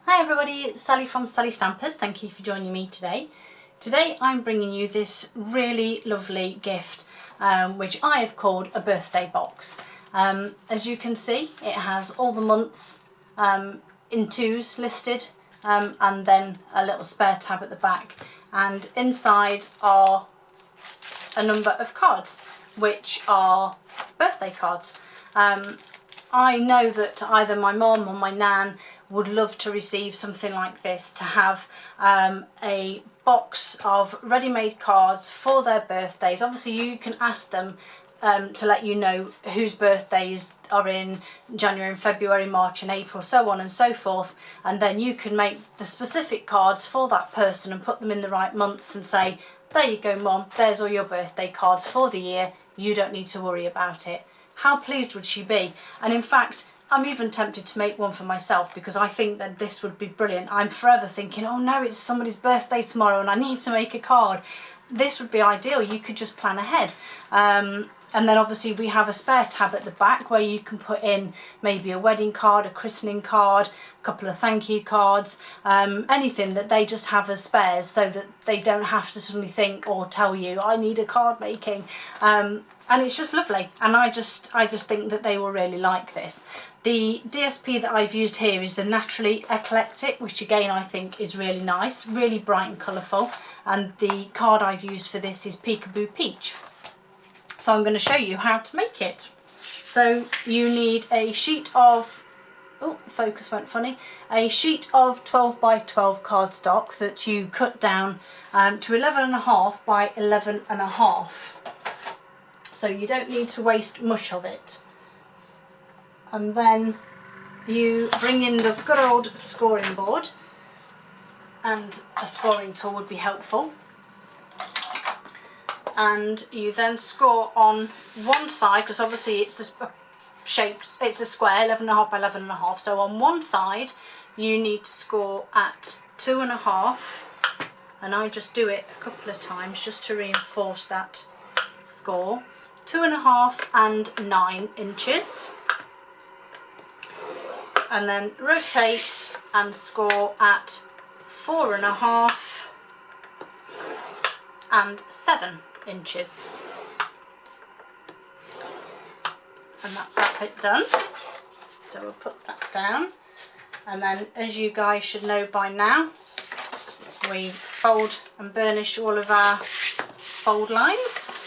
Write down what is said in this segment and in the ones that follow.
Hi everybody, it's Sally from Sally Stampers. Thank you for joining me today. Today I'm bringing you this really lovely gift which I have called a birthday box. As you can see, it has all the months in twos listed and then a little spare tab at the back, and inside are a number of cards which are birthday cards. I know that either my mum or my nan would love to receive something like this, to have a box of ready-made cards for their birthdays. Obviously you can ask them to let you know whose birthdays are in January and February, March and April, so on and so forth, and then you can make the specific cards for that person and put them in the right months and say, there you go mum, there's all your birthday cards for the year, you don't need to worry about it. How pleased would she be? And in fact, I'm even tempted to make one for myself because I think that this would be brilliant. I'm forever thinking, oh no, it's somebody's birthday tomorrow and I need to make a card. This would be ideal. You could just plan ahead. And then obviously we have a spare tab at the back where you can put in maybe a wedding card, a christening card, a couple of thank you cards, anything that they just have as spares so that they don't have to suddenly think or tell you, I need a card making. And it's just lovely, and I just think that they will really like this. The DSP that I've used here is the Naturally Eclectic, which again I think is really nice, really bright and colourful, and the card I've used for this is Peekaboo Peach. So I'm going to show you how to make it. So you need a sheet of, oh, focus went funny, a sheet of 12 by 12 cardstock that you cut down to 11.5 by 11.5. So you don't need to waste much of it. And then you bring in the good old scoring board, and a scoring tool would be helpful. And you then score on one side, because obviously it's a it's a square, 11.5 by 11.5. So on one side you need to score at 2.5, and I just do it a couple of times just to reinforce that score. 2.5 and 9 inches, and then rotate and score at 4.5 and 7 inches, and that's that bit done. So we'll put that down, and then as you guys should know by now, we fold and burnish all of our fold lines.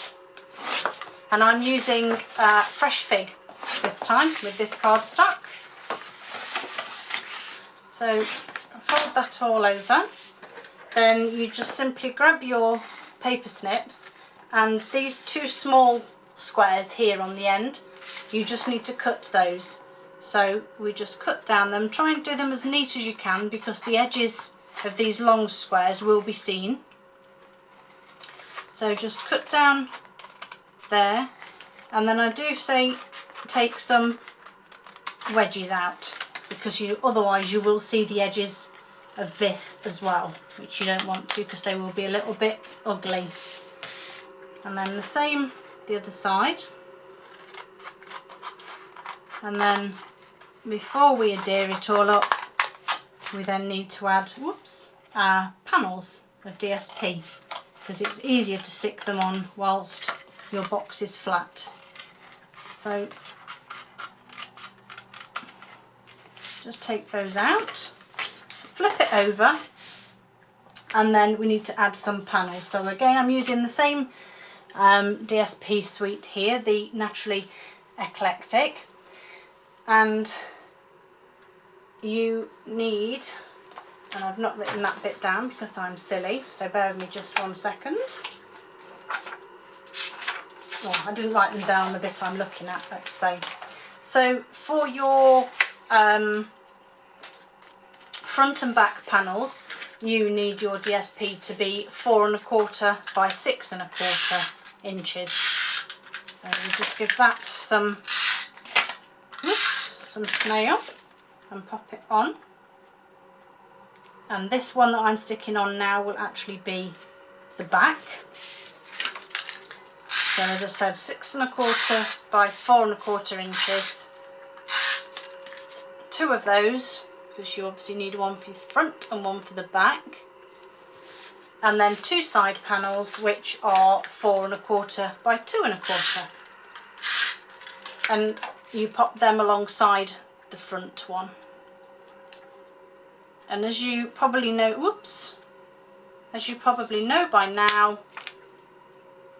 And I'm using fresh fig this time with this cardstock. So fold that all over. Then you just simply grab your paper snips, and these two small squares here on the end, you just need to cut those. So we just cut down them. Try and do them as neat as you can because the edges of these long squares will be seen. So just cut down there, and then I do say take some wedges out because otherwise you will see the edges of this as well, which you don't want to because they will be a little bit ugly. And then the same the other side, and then before we adhere it all up, we then need to add our panels of DSP because it's easier to stick them on whilst your box is flat. So just take those out, flip it over, and then we need to add some panels. So again, I'm using the same DSP suite here, the Naturally Eclectic, and you need, and I've not written that bit down because I'm silly, so bear with me just 1 second. Oh, I didn't write them down the bit I'm looking at, let's say. So for your front and back panels, you need your DSP to be 4.25 by 6.25 inches. So you just give that some snail and pop it on. And this one that I'm sticking on now will actually be the back. So as I said, 6.25 by 4.25 inches. 2 of those because you obviously need one for the front and one for the back. And then 2 side panels which are 4 1/4 by 2 1/4. And you pop them alongside the front one. And as you probably know, as you probably know by now,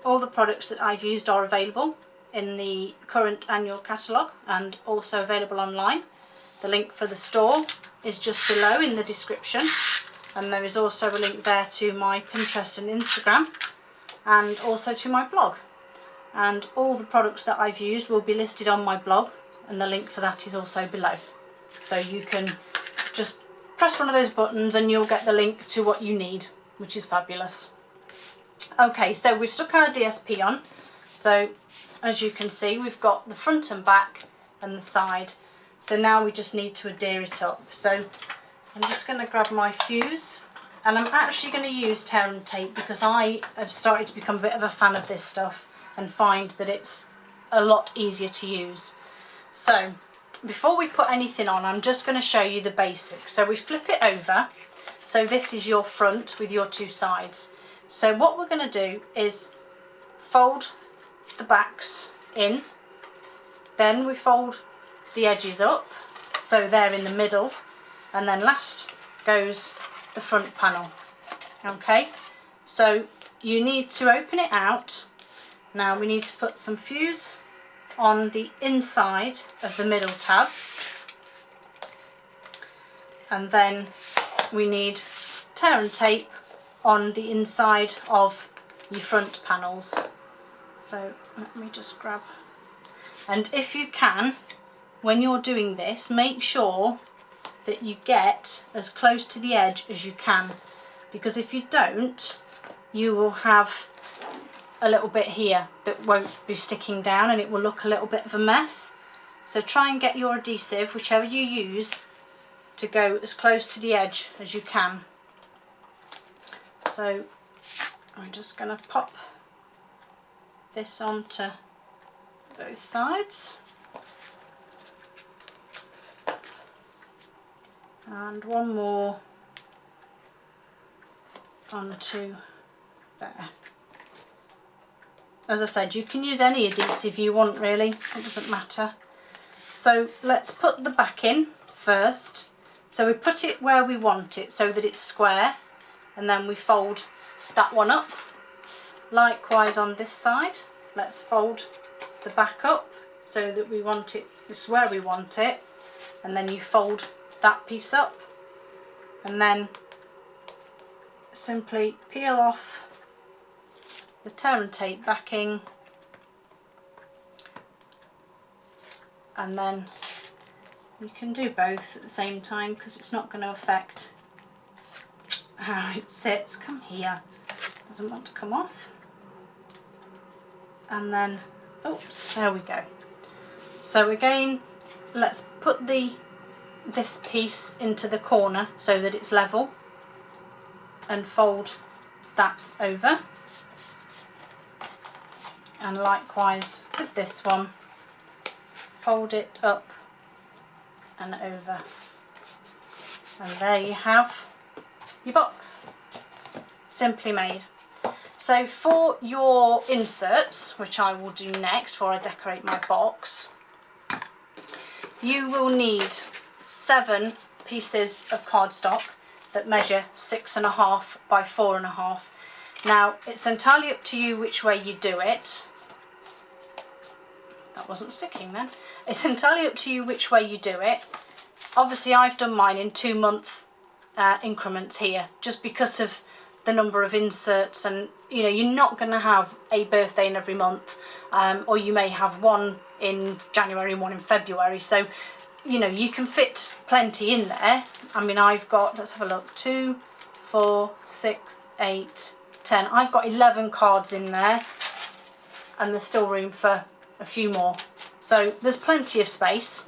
all the products that I've used are available in the current annual catalogue and also available online. The link for the store is just below in the description, and there is also a link there to my Pinterest and Instagram and also to my blog. And all the products that I've used will be listed on my blog, and the link for that is also below. So you can just press one of those buttons and you'll get the link to what you need, which is fabulous. Okay, so we've stuck our DSP on. So as you can see, we've got the front and back and the side. So now we just need to adhere it up. So I'm just going to grab my fuse, and I'm actually going to use tear and tape because I have started to become a bit of a fan of this stuff and find that it's a lot easier to use. So before we put anything on, I'm just going to show you the basics. So we flip it over. So this is your front with your 2 sides. So what we're going to do is fold the backs in, then we fold the edges up so they're in the middle, and then last goes the front panel. Okay, so you need to open it out. Now we need to put some fuse on the inside of the middle tabs, and then we need tear and tape on the inside of your front panels. So let me just grab, and if you can, when you're doing this, make sure that you get as close to the edge as you can, because if you don't, you will have a little bit here that won't be sticking down and it will look a little bit of a mess. So try and get your adhesive, whichever you use, to go as close to the edge as you can. So I'm just going to pop this onto both sides, and one more onto there. As I said, you can use any adhesive you want really, it doesn't matter. So let's put the back in first. So we put it where we want it so that it's square, and then we fold that one up. Likewise on this side, let's fold the back up so that we want it, this is where we want it, and then you fold that piece up, and then simply peel off the tear and tape backing, and then you can do both at the same time because it's not going to affect how it sits. Come here, doesn't want to come off. And then, oops, there we go. So again, let's put this piece into the corner so that it's level, and fold that over. And likewise with this one, fold it up and over. And there you have your box, simply made. So for your inserts, which I will do next before I decorate my box, you will need 7 pieces of cardstock that measure 6.5 by 4.5. Now it's entirely up to you which way you do it. That wasn't sticking then. It's entirely up to you which way you do it. Obviously I've done mine in 2-month increments here, just because of the number of inserts, and you know, you're not going to have a birthday in every month, or you may have one in January and one in February, so you know, you can fit plenty in there. I mean, I've got, let's have a look, 2, 4, 6, 8, 10. I've got 11 cards in there, and there's still room for a few more, so there's plenty of space.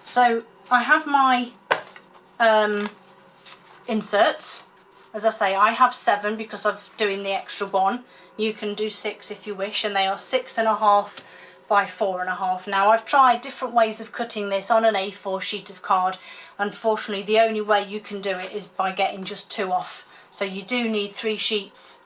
So I have my inserts. As I say, I have 7 because of doing the extra one. You can do 6 if you wish, and they are 6.5 by 4.5. Now I've tried different ways of cutting this on an A4 sheet of card. Unfortunately, the only way you can do it is by getting just 2 off. So you do need 3 sheets,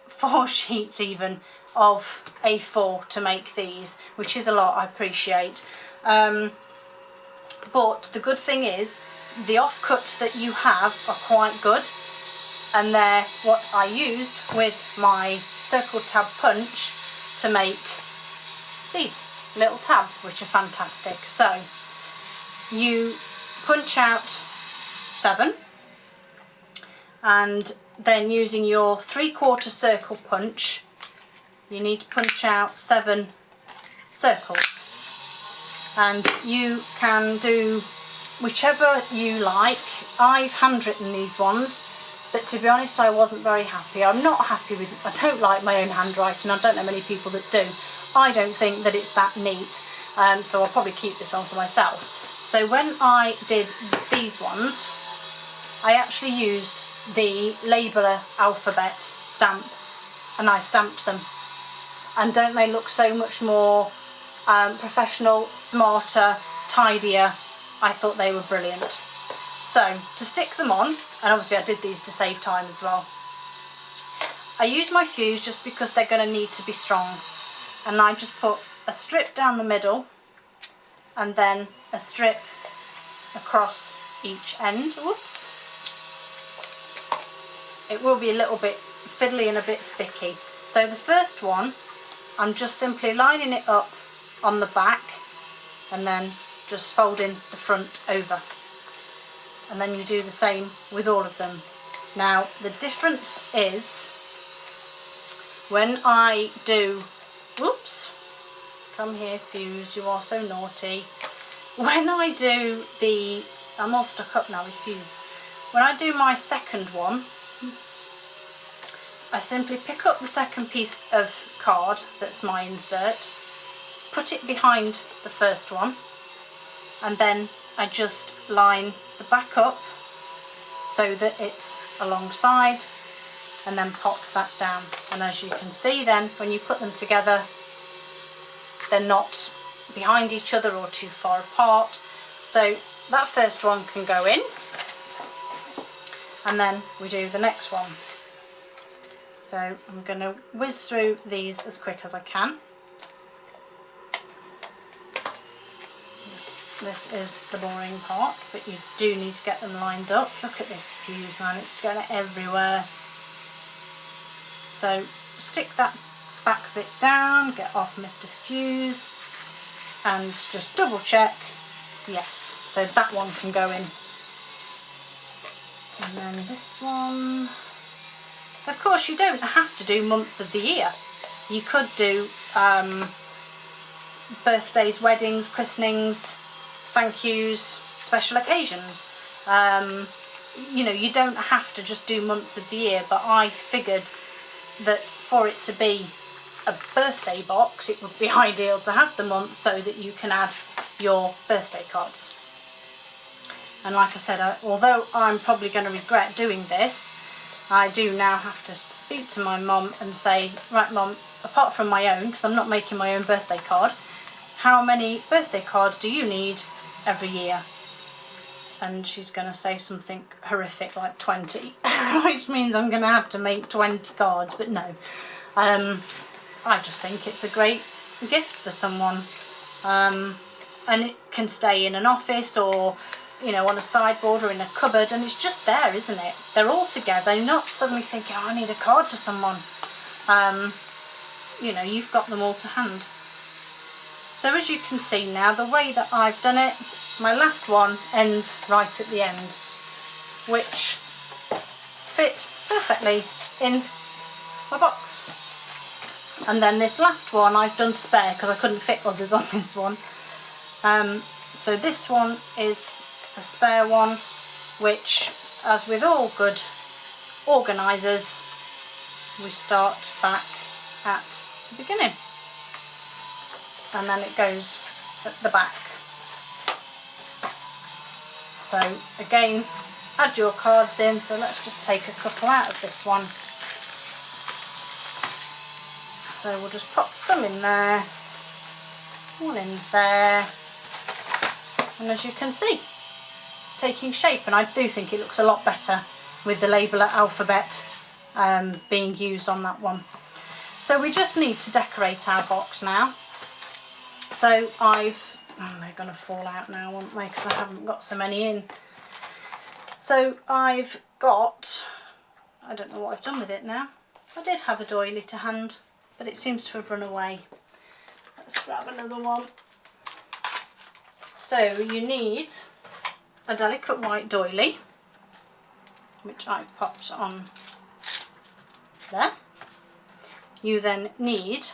4 sheets even, of A4 to make these, which is a lot, I appreciate. But the good thing is, the offcuts that you have are quite good, and they're what I used with my circle tab punch to make these little tabs, which are fantastic. So you punch out 7, and then using your 3/4 circle punch, you need to punch out 7 circles, and you can do whichever you like. I've handwritten these ones, but to be honest, I wasn't very happy. I'm not happy with, I don't like my own handwriting. I don't know many people that do. I don't think that it's that neat, so I'll probably keep this one for myself. So when I did these ones, I actually used the labeler alphabet stamp, and I stamped them. And don't they look so much more professional, smarter, tidier? I thought they were brilliant. So to stick them on, and obviously I did these to save time as well, I use my fuse just because they're going to need to be strong, and I just put a strip down the middle and then a strip across each end. Whoops. It will be a little bit fiddly and a bit sticky. So the first one, I'm just simply lining it up on the back and then just folding the front over. And then you do the same with all of them. Now the difference is, when I do, whoops, come here fuse, you are so naughty. When I do the, I'm all stuck up now with fuse. When I do my second one, I simply pick up the second piece of card that's my insert, put it behind the first one, and then I just line the back up so that it's alongside, and then pop that down. And as you can see then, when you put them together, they're not behind each other or too far apart. So that first one can go in, and then we do the next one. So I'm going to whiz through these as quick as I can. This is the boring part, but you do need to get them lined up. Look at this fuse, man, it's going everywhere. So stick that back bit down, get off Mr. Fuse, and just double check. Yes, so that one can go in. And then this one. Of course, you don't have to do months of the year. You could do birthdays, weddings, christenings, thank yous, special occasions. You know, you don't have to just do months of the year, but I figured that for it to be a birthday box, it would be ideal to have the month so that you can add your birthday cards. And like I said, although I'm probably going to regret doing this, I do now have to speak to my mum and say, right mum, apart from my own, because I'm not making my own birthday card, how many birthday cards do you need every year? And she's going to say something horrific like 20, which means I'm going to have to make 20 cards, but no. I just think it's a great gift for someone. And it can stay in an office, or you know, on a sideboard or in a cupboard, and it's just there, isn't it? They're all together. You're not suddenly thinking, oh, I need a card for someone. You know, you've got them all to hand. So as you can see now, the way that I've done it, my last one ends right at the end, which fit perfectly in my box. And then this last one I've done spare because I couldn't fit others on this one. So this one is the spare one, which, as with all good organisers, we start back at the beginning, and then it goes at the back. So again, add your cards in. So let's just take a couple out of this one. So we'll just pop some in there. all in there. And as you can see, it's taking shape, and I do think it looks a lot better with the labeler alphabet being used on that one. So we just need to decorate our box now. So they're going to fall out now, aren't they, because I haven't got so many in. So I've got, I don't know what I've done with it now. I did have a doily to hand, but it seems to have run away. Let's grab another one. So you need a delicate white doily, which I've popped on there. You then need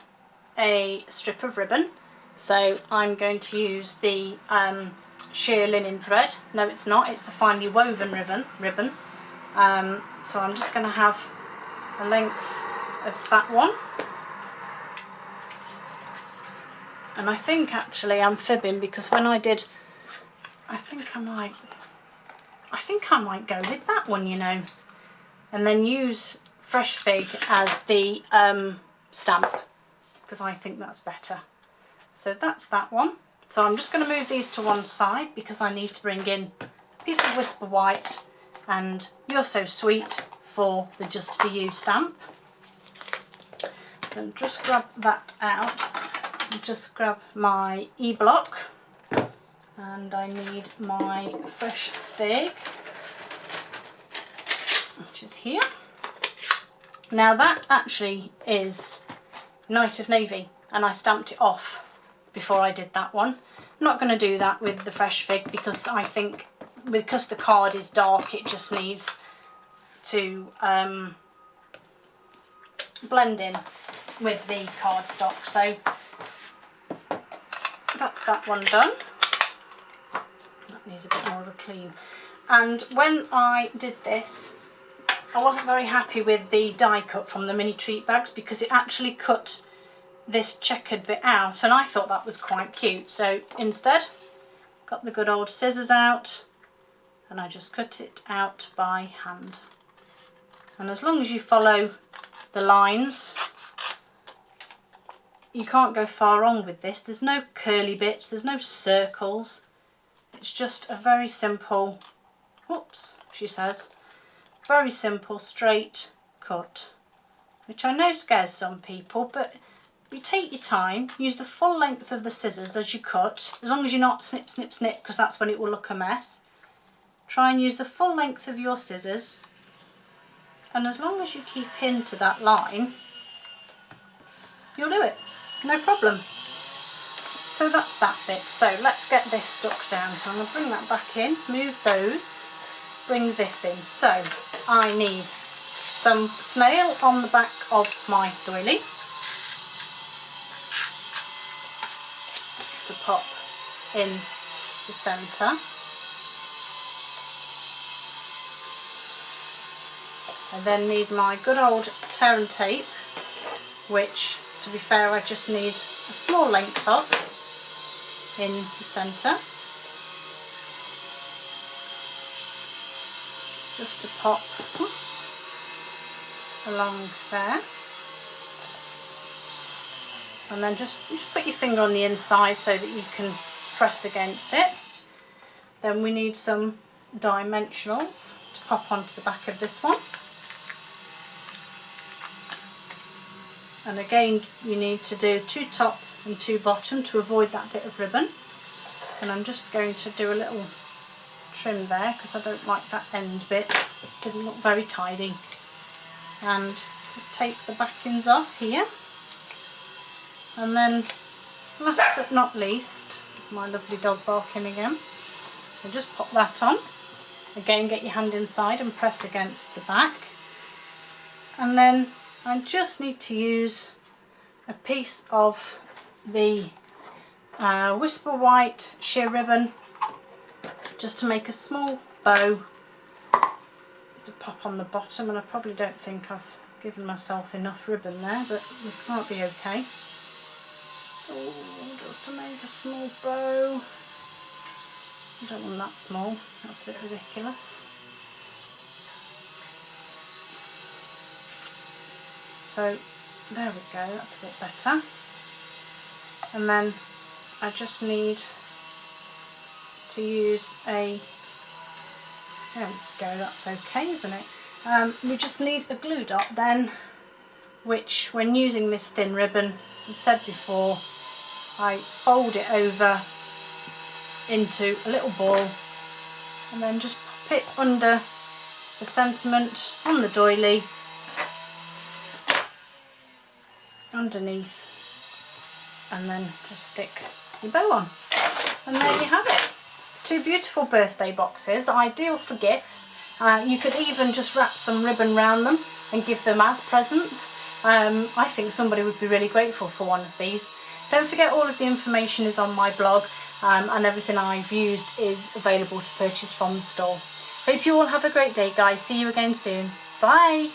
a strip of ribbon. So I'm going to use the sheer linen thread. No, it's not, it's the finely woven ribbon. So I'm just going to have a length of that one. And I think actually I'm fibbing, because when I did, I think I might go with that one, you know, and then use fresh fig as the stamp, because I think that's better. So that's that one. So I'm just going to move these to one side because I need to bring in a piece of Whisper White and You're So Sweet for the Just For You stamp. So just grab that out. Just grab my E-block, and I need my fresh fig, which is here. Now that actually is Night of Navy, and I stamped it off before I did that one. I'm not going to do that with the fresh fig because I think because the card is dark, it just needs to blend in with the cardstock. So that's that one done. That needs a bit more of a clean. And when I did this, I wasn't very happy with the die cut from the mini treat bags because it actually cut this checkered bit out, and I thought that was quite cute. So instead, got the good old scissors out, and I just cut it out by hand. And as long as you follow the lines, you can't go far wrong with this. There's no curly bits, there's no circles. It's just a very simple, whoops, she says, very simple straight cut, which I know scares some people, but you take your time, use the full length of the scissors as you cut, as long as you're not snip, snip, snip, because that's when it will look a mess. Try and use the full length of your scissors, and as long as you keep into that line, you'll do it, no problem. So that's that bit. So let's get this stuck down. So I'm going to bring that back in, move those, bring this in. So I need some snail on the back of my doily to pop in the centre. I then need my good old tear and tape, which, to be fair, I just need a small length of in the centre, just to pop, oops, along there. And then just put your finger on the inside so that you can press against it. Then we need some dimensionals to pop onto the back of this one. And again, you need to do 2 top and 2 bottom to avoid that bit of ribbon. And I'm just going to do a little trim there because I don't like that end bit. It didn't look very tidy. And just take the backings off here. And then, last but not least, is my lovely dog barking again. So just pop that on. Again, get your hand inside and press against the back. And then I just need to use a piece of the Whisper White sheer ribbon just to make a small bow to pop on the bottom. And I probably don't think I've given myself enough ribbon there, but it might be okay. Oh, just to make a small bow. I don't want that small, that's a bit ridiculous. So there we go, that's a bit better. And then I just need to use a, there we go, that's okay, isn't it? We just need a glue dot then, which when using this thin ribbon, I said before, I fold it over into a little ball and then just pop it under the sentiment on the doily underneath, and then just stick your bow on, and there you have it. 2 beautiful birthday boxes, ideal for gifts. You could even just wrap some ribbon around them and give them as presents. I think somebody would be really grateful for one of these. Don't forget, all of the information is on my blog, and everything I've used is available to purchase from the store. Hope you all have a great day, guys. See you again soon. Bye!